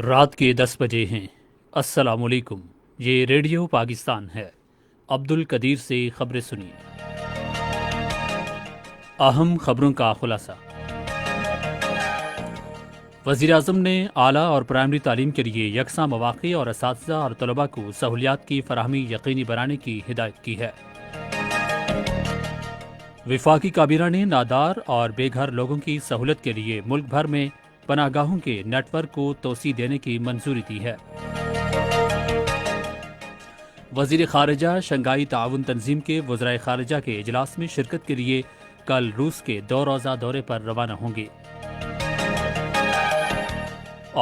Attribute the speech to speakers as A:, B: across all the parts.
A: رات کے 10 بجے ہیں۔ السلام علیکم، یہ ریڈیو پاکستان ہے۔ عبد القدیر سے خبریں سنیے۔ اہم خبروں کا خلاصہ۔ وزیراعظم نے اعلیٰ اور پرائمری تعلیم کے لیے یکساں مواقع اور اساتذہ اور طلباء کو سہولیات کی فراہمی یقینی بنانے کی ہدایت کی ہے۔ وفاقی کابینہ نے نادار اور بے گھر لوگوں کی سہولت کے لیے ملک بھر میں پناہ گاہوں کے نیٹ ورک کو توسیع دینے کی منظوری دی ہے۔ وزیر خارجہ شنگھائی تعاون تنظیم کے وزرائے خارجہ کے اجلاس میں شرکت کے لیے کل روس کے 2 روزہ دورے پر روانہ ہوں گے۔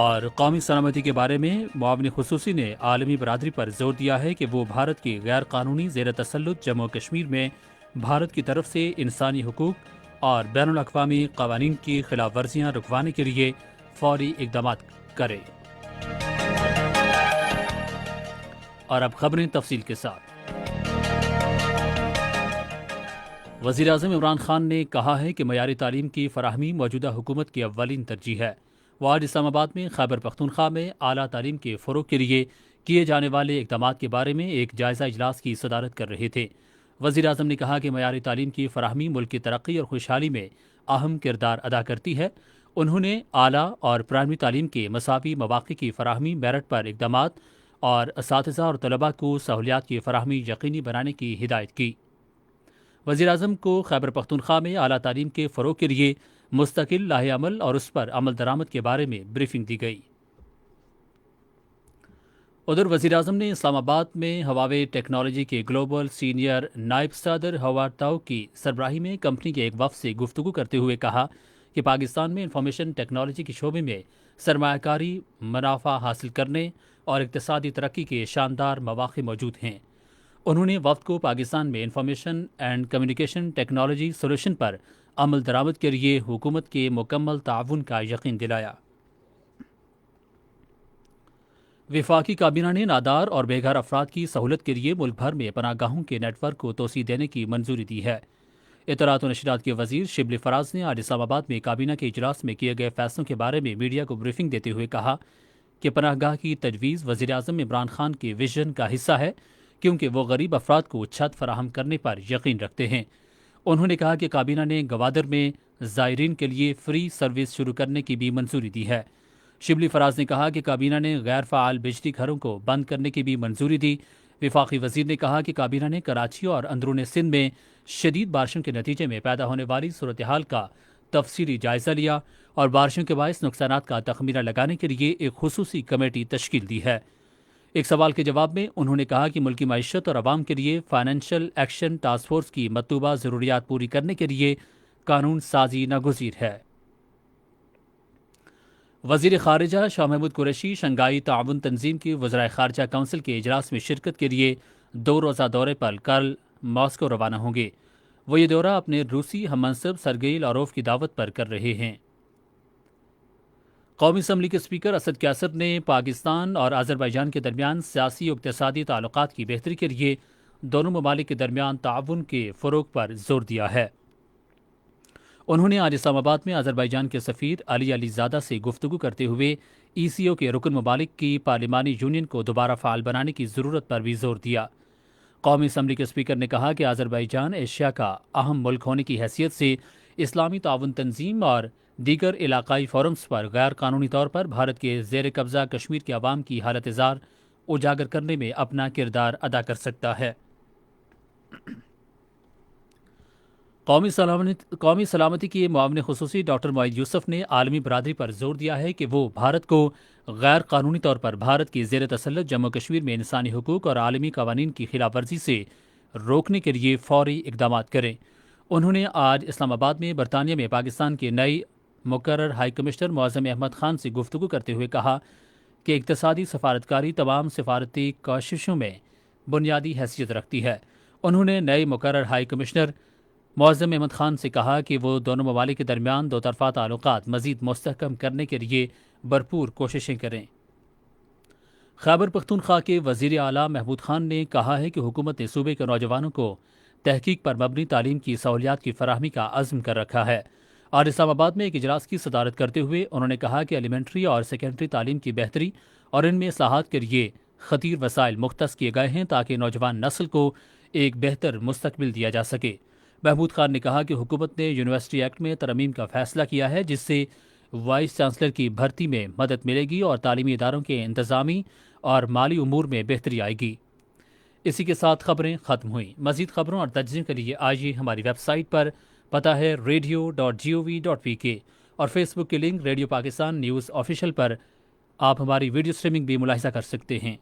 A: اور قومی سلامتی کے بارے میں معاون خصوصی نے عالمی برادری پر زور دیا ہے کہ وہ بھارت کی غیر قانونی زیر تسلط جموں و کشمیر میں بھارت کی طرف سے انسانی حقوق اور بین الاقوامی قوانین کی خلاف ورزیاں رکوانے کے لیے فوری اقدامات کرے۔ اور اب خبریں تفصیل کے ساتھ۔ وزیراعظم عمران خان نے کہا ہے کہ معیاری تعلیم کی فراہمی موجودہ حکومت کی اولین ترجیح ہے۔ وہ آج اسلام آباد میں خیبر پختونخوا میں اعلیٰ تعلیم کے فروغ کے لیے کیے جانے والے اقدامات کے بارے میں ایک جائزہ اجلاس کی صدارت کر رہے تھے۔ وزیراعظم نے کہا کہ معیاری تعلیم کی فراہمی ملک کی ترقی اور خوشحالی میں اہم کردار ادا کرتی ہے۔ انہوں نے اعلیٰ اور پرائمری تعلیم کے مساوی مواقع کی فراہمی، میرٹ پر اقدامات اور اساتذہ اور طلباء کو سہولیات کی فراہمی یقینی بنانے کی ہدایت کی۔ وزیراعظم کو خیبر پختونخوا میں اعلیٰ تعلیم کے فروغ کے لیے مستقل لاہ عمل اور اس پر عمل درآمد کے بارے میں بریفنگ دی گئی۔ ادھر وزیراعظم نے اسلام آباد میں ہواوے ٹیکنالوجی کے گلوبل سینئر نائب صدر ہوارڈ تاؤ کی سربراہی میں کمپنی کے ایک وفد سے گفتگو کرتے ہوئے کہا کہ پاکستان میں انفارمیشن ٹیکنالوجی کے شعبے میں سرمایہ کاری، منافع حاصل کرنے اور اقتصادی ترقی کے شاندار مواقع موجود ہیں۔ انہوں نے وفد کو پاکستان میں information and communication technology solution پر عمل درآمد کے لیے حکومت کے مکمل تعاون کا یقین دلایا۔ وفاقی کابینہ نے نادار اور بے گھر افراد کی سہولت کے لیے ملک بھر میں پناہ گاہوں کے نیٹ ورک کو توسیع دینے کی منظوری دی ہے۔ اطلاعات و نشریات کے وزیر شبلی فراز نے آج اسلام آباد میں کابینہ کے اجلاس میں کیے گئے فیصلوں کے بارے میں میڈیا کو بریفنگ دیتے ہوئے کہا کہ پناہ گاہ کی تجویز وزیراعظم عمران خان کے ویژن کا حصہ ہے، کیونکہ وہ غریب افراد کو چھت فراہم کرنے پر یقین رکھتے ہیں۔ انہوں نے کہا کہ کابینہ نے گوادر میں زائرین کے لیے فری سروس شروع کرنے کی بھی منظوری دی ہے۔ شبلی فراز نے کہا کہ کابینہ نے غیر فعال بجلی گھروں کو بند کرنے کی بھی منظوری دی۔ وفاقی وزیر نے کہا کہ کابینہ نے کراچی اور اندرون سندھ میں شدید بارشوں کے نتیجے میں پیدا ہونے والی صورتحال کا تفصیلی جائزہ لیا اور بارشوں کے باعث نقصانات کا تخمینہ لگانے کے لیے ایک خصوصی کمیٹی تشکیل دی ہے۔ ایک سوال کے جواب میں انہوں نے کہا کہ ملکی معیشت اور عوام کے لیے فائنینشل ایکشن ٹاسک فورس کی مطلوبہ ضروریات پوری کرنے کے لیے قانون سازی ناگزیر ہے۔ وزیر خارجہ شاہ محمود قریشی شنگھائی تعاون تنظیم کی وزرائے خارجہ کونسل کے اجلاس میں شرکت کے لیے 2 روزہ دورے پر کل ماسکو روانہ ہوں گے۔ وہ یہ دورہ اپنے روسی ہم منصب سرگئی لاروف کی دعوت پر کر رہے ہیں۔ قومی اسمبلی کے اسپیکر اسد کیسر نے پاکستان اور آذربائیجان کے درمیان سیاسی و اقتصادی تعلقات کی بہتری کے لیے دونوں ممالک کے درمیان تعاون کے فروغ پر زور دیا ہے۔ انہوں نے آج اسلام آباد میں آذربائیجان کے سفیر علی زادہ سے گفتگو کرتے ہوئے ای سی او کے رکن ممالک کی پارلیمانی یونین کو دوبارہ فعال بنانے کی ضرورت پر بھی زور دیا۔ قومی اسمبلی کے اسپیکر نے کہا کہ آذربائیجان ایشیا کا اہم ملک ہونے کی حیثیت سے اسلامی تعاون تنظیم اور دیگر علاقائی فورمز پر غیر قانونی طور پر بھارت کے زیر قبضہ کشمیر کے عوام کی حالت زار اجاگر کرنے میں اپنا کردار ادا کر سکتا ہے۔ قومی سلامتی کے معاون خصوصی ڈاکٹر معید یوسف نے عالمی برادری پر زور دیا ہے کہ وہ بھارت کو غیر قانونی طور پر بھارت کی زیر تسلط جموں کشمیر میں انسانی حقوق اور عالمی قوانین کی خلاف ورزی سے روکنے کے لیے فوری اقدامات کریں۔ انہوں نے آج اسلام آباد میں برطانیہ میں پاکستان کے نئے مقرر ہائی کمشنر معظم احمد خان سے گفتگو کرتے ہوئے کہا کہ اقتصادی سفارتکاری تمام سفارتی کوششوں میں بنیادی حیثیت رکھتی ہے۔ انہوں نے نئے مقرر ہائی کمشنر معظم احمد خان سے کہا کہ وہ دونوں ممالک کے درمیان دو طرفہ تعلقات مزید مستحکم کرنے کے لیے بھرپور کوششیں کریں۔ خیبر پختونخوا کے وزیر اعلیٰ محمود خان نے کہا ہے کہ حکومت نے صوبے کے نوجوانوں کو تحقیق پر مبنی تعلیم کی سہولیات کی فراہمی کا عزم کر رکھا ہے۔ آج اسلام آباد میں ایک اجلاس کی صدارت کرتے ہوئے انہوں نے کہا کہ ایلیمنٹری اور سیکنڈری تعلیم کی بہتری اور ان میں اصلاحات کے لیے خطیر وسائل مختص کیے گئے ہیں تاکہ نوجوان نسل کو ایک بہتر مستقبل دیا جا سکے۔ محمود خان نے کہا کہ حکومت نے یونیورسٹی ایکٹ میں ترمیم کا فیصلہ کیا ہے جس سے وائس چانسلر کی بھرتی میں مدد ملے گی اور تعلیمی اداروں کے انتظامی اور مالی امور میں بہتری آئے گی۔ اسی کے ساتھ خبریں ختم ہوئیں۔ مزید خبروں اور تجزیے کے لیے آئیے ہماری ویب سائٹ پر، پتہ ہے radio.gov.pk، اور فیس بک کے link radio Pakistan news official پر آپ ہماری ویڈیو سٹریمنگ بھی ملاحظہ کر سکتے ہیں۔